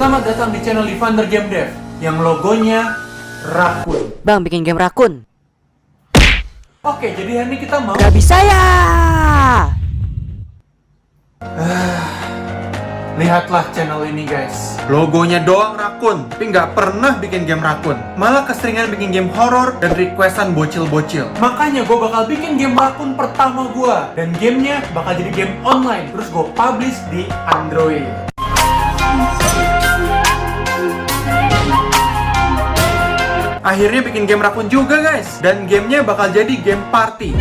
Selamat datang di channel Livander Game Dev yang logonya rakun. Bang, bikin game rakun. Oke, jadi hari ini kita mau... Gak bisa ya. Lihatlah channel ini guys. Logonya doang rakun, tapi nggak pernah bikin game rakun. Malah keseringan bikin game horror dan requestan bocil-bocil. Makanya gue bakal bikin game rakun pertama gue. Dan gamenya bakal jadi game online. Terus gue publish di Android. Akhirnya bikin game rakun juga guys. Dan gamenya bakal jadi game party.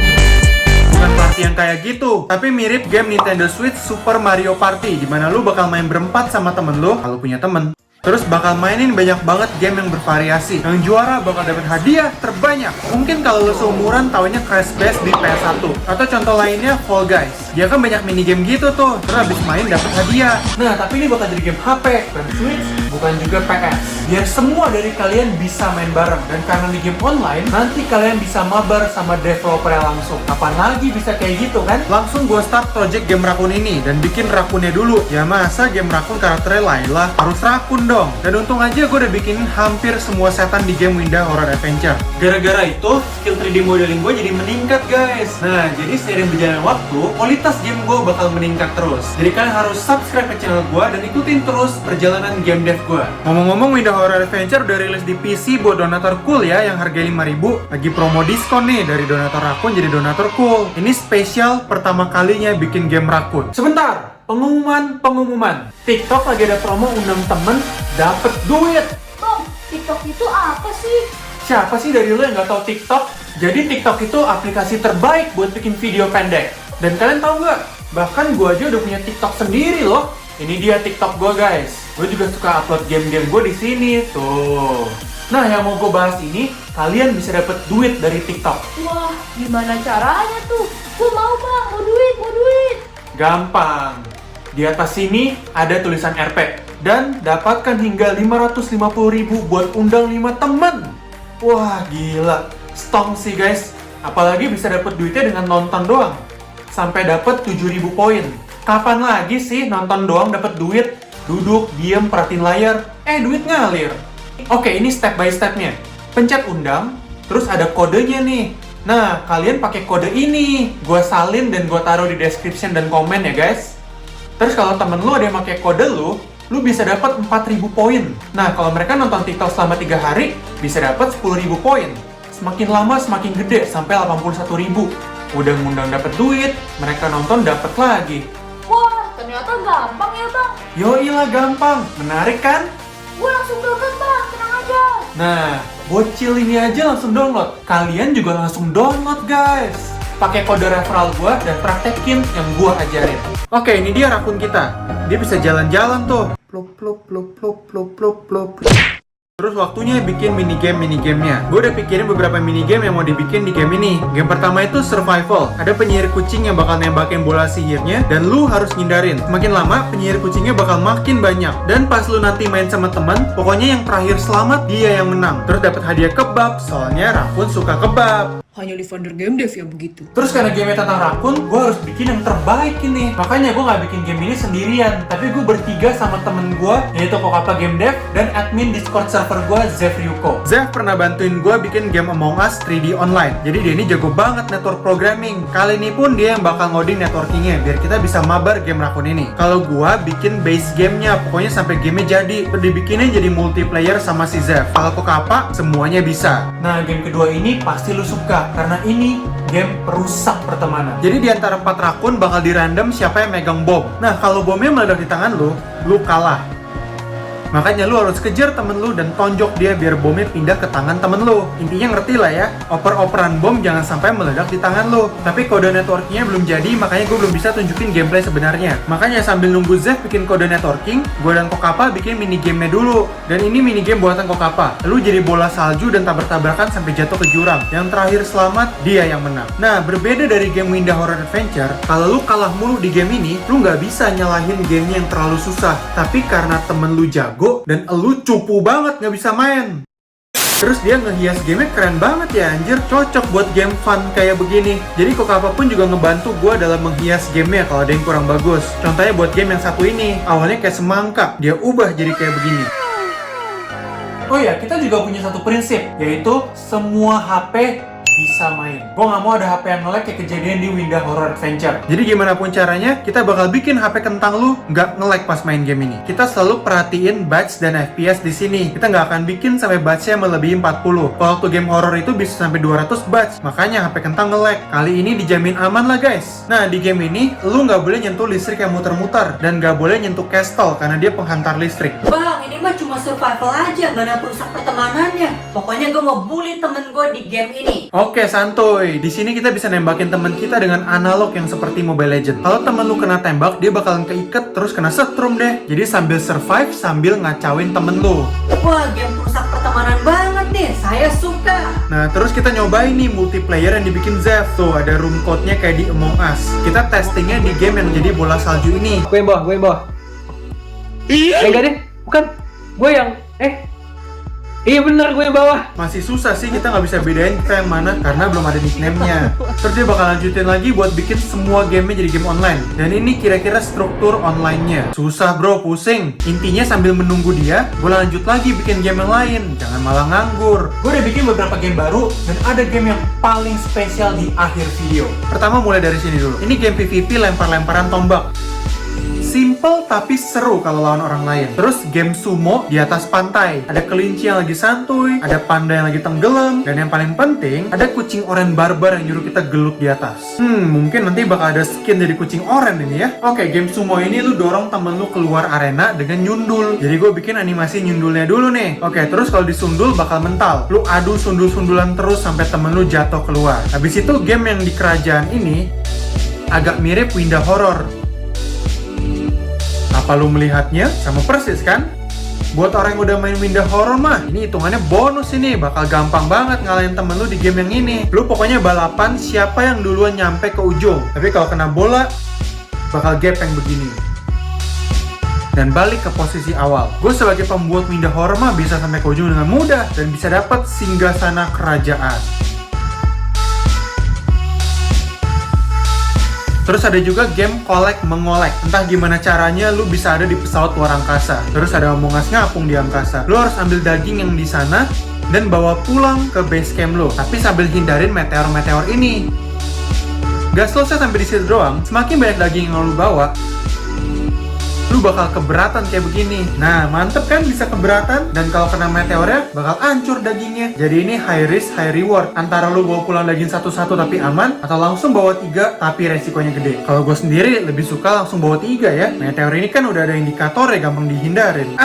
Bukan party yang kayak gitu, tapi mirip game Nintendo Switch Super Mario Party, dimana lu bakal main berempat sama temen lu, kalau punya temen. Terus bakal mainin banyak banget game yang bervariasi. Yang juara bakal dapat hadiah terbanyak. Mungkin kalau lu seumuran taunya Crash Bash di PS1. Atau contoh lainnya Fall Guys. Dia kan banyak minigame gitu tuh. Terus abis main dapat hadiah. Nah, tapi ini bakal jadi game HP, bukan Switch, bukan juga PS. Biar semua dari kalian bisa main bareng. Dan karena di game online, nanti kalian bisa mabar sama developernya langsung. Kapan lagi bisa kayak gitu kan? Langsung gue start project game rakun ini dan bikin rakunnya dulu. Ya masa game rakun karakternya Layla harus rakun dong. Dan untung aja gue udah bikin hampir semua setan di game Winda Horror Adventure. Gara-gara itu, skill 3D modeling gue jadi meningkat guys. Nah, jadi seiring berjalan waktu, kualitas game gue bakal meningkat terus. Jadi kalian harus subscribe ke channel gue dan ikutin terus perjalanan game dev gue. Ngomong-ngomong, Winda Horror Adventure udah rilis di PC buat donatur cool ya, yang harganya 5.000. Lagi promo diskon nih, dari donatur rakun jadi donatur cool. Ini spesial pertama kalinya bikin game rakun. Sebentar! Pengumuman. TikTok lagi ada promo undang temen dapet duit. Bang, TikTok itu apa sih? Siapa sih dari lo yang nggak tahu TikTok? Jadi TikTok itu aplikasi terbaik buat bikin video pendek. Dan kalian tahu nggak? Bahkan gue aja udah punya TikTok sendiri loh. Ini dia TikTok gue guys. Gue juga suka upload game-game gue di sini tuh. Nah, yang mau gue bahas ini, kalian bisa dapet duit dari TikTok. Wah, gimana caranya tuh? Gue mau bang, mau duit. Gampang. Di atas sini ada tulisan RP. Dan dapatkan hingga 550.000 buat undang 5 temen. Wah, gila. Stong sih guys. Apalagi bisa dapat duitnya dengan nonton doang. Sampai dapat 7.000 poin. Kapan lagi sih nonton doang dapat duit? Duduk, diem, perhatiin layar. Duit ngalir. Oke, ini step by stepnya. Pencet undang, terus ada kodenya nih. Nah, kalian pakai kode ini. Gua salin dan gua taruh di description dan komen ya guys. Terus kalau temen lu ada yang pakai kode lu bisa dapat 4.000 poin. Nah, kalau mereka nonton TikTok selama 3 hari, bisa dapat 10.000 poin. Semakin lama semakin gede, sampai 81.000. Udah ngundang dapat duit, mereka nonton dapat lagi. Wah, ternyata gampang ya bang. Yoilah gampang, menarik kan? Gue langsung download bang, tenang aja. Nah, bocil ini aja langsung download. Kalian juga langsung download guys. Pakai kode referral gua dan praktekin yang gua ajarin. Oke, ini dia rakun kita. Dia bisa jalan-jalan tuh. Plop plop plop plop plop plop plop. Terus waktunya bikin minigame-minigamenya. Gue udah pikirin beberapa minigame yang mau dibikin di game ini. Game pertama itu survival. Ada penyihir kucing yang bakal nembakin bola sihirnya dan lu harus ngindarin. Semakin lama, penyihir kucingnya bakal makin banyak. Dan pas lu nanti main sama teman, pokoknya yang terakhir selamat dia yang menang. Terus dapat hadiah kebab, soalnya rakun suka kebab. Hanya Livander Game Dev yang begitu. Terus karena game tentang rakun, gue harus bikin yang terbaik ini. Makanya gue gak bikin game ini sendirian, tapi gue bertiga sama temen gue, yaitu Kokapa Game Dev dan admin Discord server gue, Zev Ryuko. Zev pernah bantuin gue bikin game Among Us 3D online. Jadi dia ini jago banget network programming. Kali ini pun dia yang bakal ngoding networkingnya, biar kita bisa mabar game rakun ini. Kalau gue bikin base gamenya, pokoknya sampai gamenya jadi. Dibikinnya jadi multiplayer sama si Zev. Kalau Kokapa, semuanya bisa. Nah, game kedua ini pasti lu suka. Karena ini game perusak pertemanan. Jadi di antara 4 rakun bakal di random siapa yang megang bom. Nah, kalau bomnya meledak di tangan lu kalah. Makanya lu harus kejar temen lu dan tonjok dia biar bomnya pindah ke tangan temen lu. Intinya ngerti lah ya, oper-operan bom jangan sampai meledak di tangan lu. Tapi kode networkingnya belum jadi, makanya gue belum bisa tunjukin gameplay sebenarnya. Makanya sambil nunggu Zev bikin kode networking, gue dan Kokapa bikin minigame-nya dulu. Dan ini minigame buatan Kokapa. Lu jadi bola salju dan tabrak-tabrakan sampai jatuh ke jurang. Yang terakhir selamat, dia yang menang. Nah, berbeda dari game Winda Horror Adventure, kalau lu kalah mulu di game ini, lu nggak bisa nyalahin gamenya yang terlalu susah. Tapi karena temen lu jago, dan elu cupu banget nggak bisa main. Terus dia ngehias gamenya keren banget ya anjir. Cocok buat game fun kayak begini. Jadi kok apapun juga ngebantu gue dalam menghias gamenya kalau ada yang kurang bagus. Contohnya buat game yang satu ini, awalnya kayak semangka, dia ubah jadi kayak begini. Oh ya, kita juga punya satu prinsip, yaitu semua HP bisa main. Gue nggak mau ada HP yang nge-lag kayak kejadian di Winda Horror Adventure. Jadi gimana pun caranya, kita bakal bikin HP kentang lu nggak nge-lag pas main game ini. Kita selalu perhatiin batch dan FPS di sini. Kita nggak akan bikin sampai batchnya melebihi 40. Kalau waktu game horror itu bisa sampai 200 batch, makanya HP kentang nge-lag. Kali ini dijamin aman lah guys. Nah di game ini, lu nggak boleh nyentuh listrik yang muter-muter dan nggak boleh nyentuh castle karena dia penghantar listrik. Bang, ini mah cuma survival aja, gak ada perusak pertemanannya. Pokoknya gue mau bully temen gue di game ini. Oke, santuy. Di sini kita bisa nembakin teman kita dengan analog yang seperti Mobile Legends. Kalau temen lu kena tembak, dia bakalan keiket terus kena setrum deh. Jadi sambil survive sambil ngacauin temen lu. Wah, game perusak pertemanan banget nih. Saya suka. Nah, terus kita nyobain nih multiplayer yang dibikin Zev. Tuh, ada room code-nya kayak di Among Us. Kita testingnya di game yang jadi bola salju ini. Gue yang bawah. Enggak deh, bukan. Gue yang, iya bener gue yang bawah. Masih susah sih, kita nggak bisa bedain kita yang mana karena belum ada nickname-nya. Terus dia bakal lanjutin lagi buat bikin semua gamenya jadi game online. Dan ini kira-kira struktur online-nya. Susah bro, pusing. Intinya sambil menunggu dia, gue lanjut lagi bikin game yang lain. Jangan malah nganggur. Gue udah bikin beberapa game baru dan ada game yang paling spesial di akhir video. Pertama mulai dari sini dulu. Ini game PvP lempar-lemparan tombak. Simple tapi seru kalau lawan orang lain. Terus game sumo di atas pantai. Ada kelinci yang lagi santuy, ada panda yang lagi tenggelam, dan yang paling penting ada kucing oren barbar yang nyuruh kita gelut di atas. Mungkin nanti bakal ada skin jadi kucing oren ini ya. Oke, game sumo ini lu dorong temen lu keluar arena dengan nyundul. Jadi gue bikin animasi nyundulnya dulu nih. Oke, terus kalau disundul bakal mental. Lu adu sundul-sundulan terus sampai temen lu jatuh keluar. Habis itu game yang di kerajaan ini agak mirip Winda Horror. Apa lu melihatnya? Sama persis kan? Buat orang yang udah main Winda Horror mah, ini hitungannya bonus ini. Bakal gampang banget ngalahin temen lu di game yang ini. Lu pokoknya balapan siapa yang duluan nyampe ke ujung. Tapi kalau kena bola, bakal gepeng begini. Dan balik ke posisi awal. Gue sebagai pembuat Winda Horror mah bisa sampai ke ujung dengan mudah. Dan bisa dapat singgasana kerajaan. Terus ada juga game collect mengolek. Entah gimana caranya lu bisa ada di pesawat luar angkasa. Terus ada Among Us ngapung di angkasa. Lu harus ambil daging yang di sana dan bawa pulang ke base camp lu. Tapi sambil hindarin meteor-meteor ini. Gak selesai sampai di situ doang. Semakin banyak daging yang lu bawa, lu bakal keberatan kayak begini. Nah, mantep kan bisa keberatan? Dan kalau kena meteornya, bakal hancur dagingnya. Jadi ini high risk, high reward. Antara lu bawa pulang daging satu-satu tapi aman, atau langsung bawa 3 tapi resikonya gede. Kalau gue sendiri lebih suka langsung bawa 3 ya. Meteor ini kan udah ada indikator ya, gampang dihindarin.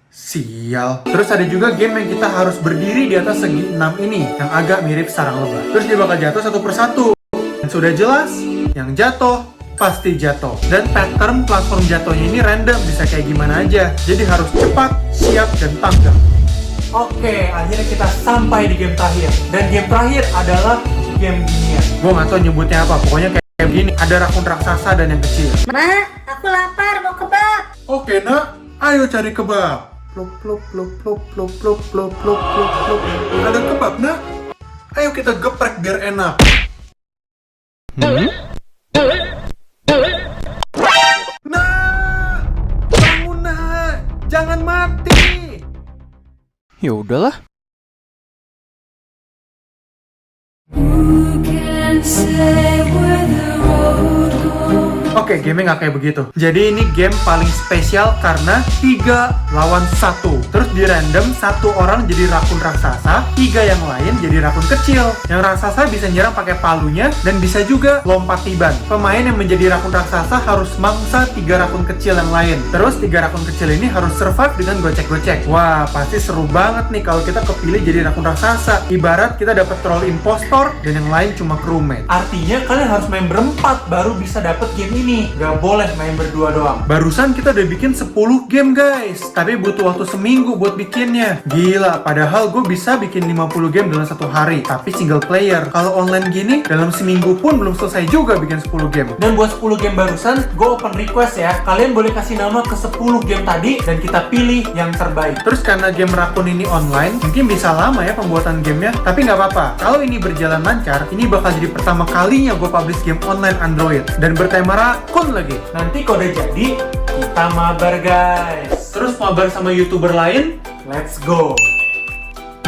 Sial. Terus ada juga game yang kita harus berdiri di atas segi 6 ini, yang agak mirip sarang lebah. Terus dia bakal jatuh satu persatu. Dan sudah jelas, yang jatuh pasti jatuh. Dan pattern platform jatuhnya ini random, bisa kayak gimana aja. Jadi harus cepat, siap, dan tanggap. Oke, akhirnya kita sampai di game terakhir. Dan game terakhir adalah game ginian. Gue gak tau nyebutnya apa, pokoknya kayak begini. Ada rakun raksasa dan yang kecil. Ma, aku lapar, mau kebab. Oke nak, ayo cari kebab. Pluk pluk pluk pluk pluk pluk pluk pluk pluk pluk. Ada kebab nak? Ayo kita geprek biar enak. Nah, bangun nak, jangan mati. Ya udahlah. Oke, gamenya nggak kayak begitu. Jadi ini game paling spesial karena 3 lawan 1. Terus di random, 1 orang jadi rakun raksasa, 3 yang lain jadi rakun kecil. Yang raksasa bisa nyerang pakai palunya dan bisa juga lompat tiban. Pemain yang menjadi rakun raksasa harus mangsa 3 rakun kecil yang lain. Terus 3 rakun kecil ini harus survive dengan gocek-gocek. Wah, pasti seru banget nih kalau kita kepilih jadi rakun raksasa. Ibarat kita dapat troll impostor dan yang lain cuma crewmate. Artinya kalian harus main berempat baru bisa dapat game ini. ini nggak boleh main berdua doang. Barusan kita udah bikin 10 game guys, tapi butuh waktu seminggu buat bikinnya. Gila, padahal gue bisa bikin 50 game dalam satu hari, tapi single player. Kalau online gini, dalam seminggu pun belum selesai juga bikin 10 game. Dan buat 10 game barusan, gue open request ya. Kalian boleh kasih nama ke 10 game tadi, dan kita pilih yang terbaik. Terus karena game Rakun ini online, mungkin bisa lama ya pembuatan gamenya, tapi nggak apa-apa. Kalau ini berjalan lancar, ini bakal jadi pertama kalinya gue publish game online Android dan bertema Rakun lagi. Nanti kalau udah jadi, kita mabar guys. Terus mabar sama YouTuber lain, let's go.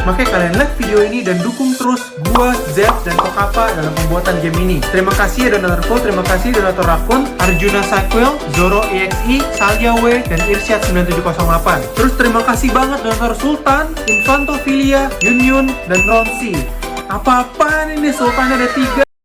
Makanya kalian like video ini dan dukung terus gua, Zef, dan Kokapa dalam pembuatan game ini. Terima kasih ya donaturku, terima kasih donatur Rakun, Arjuna Sakwil, Zoro EXI, Salia W, dan Irsyad 9708. Terus terima kasih banget donatur Sultan, Infanto Filia, Yun Yun, dan Ronsi. Apa-apaan ini, Sultannya ada 3.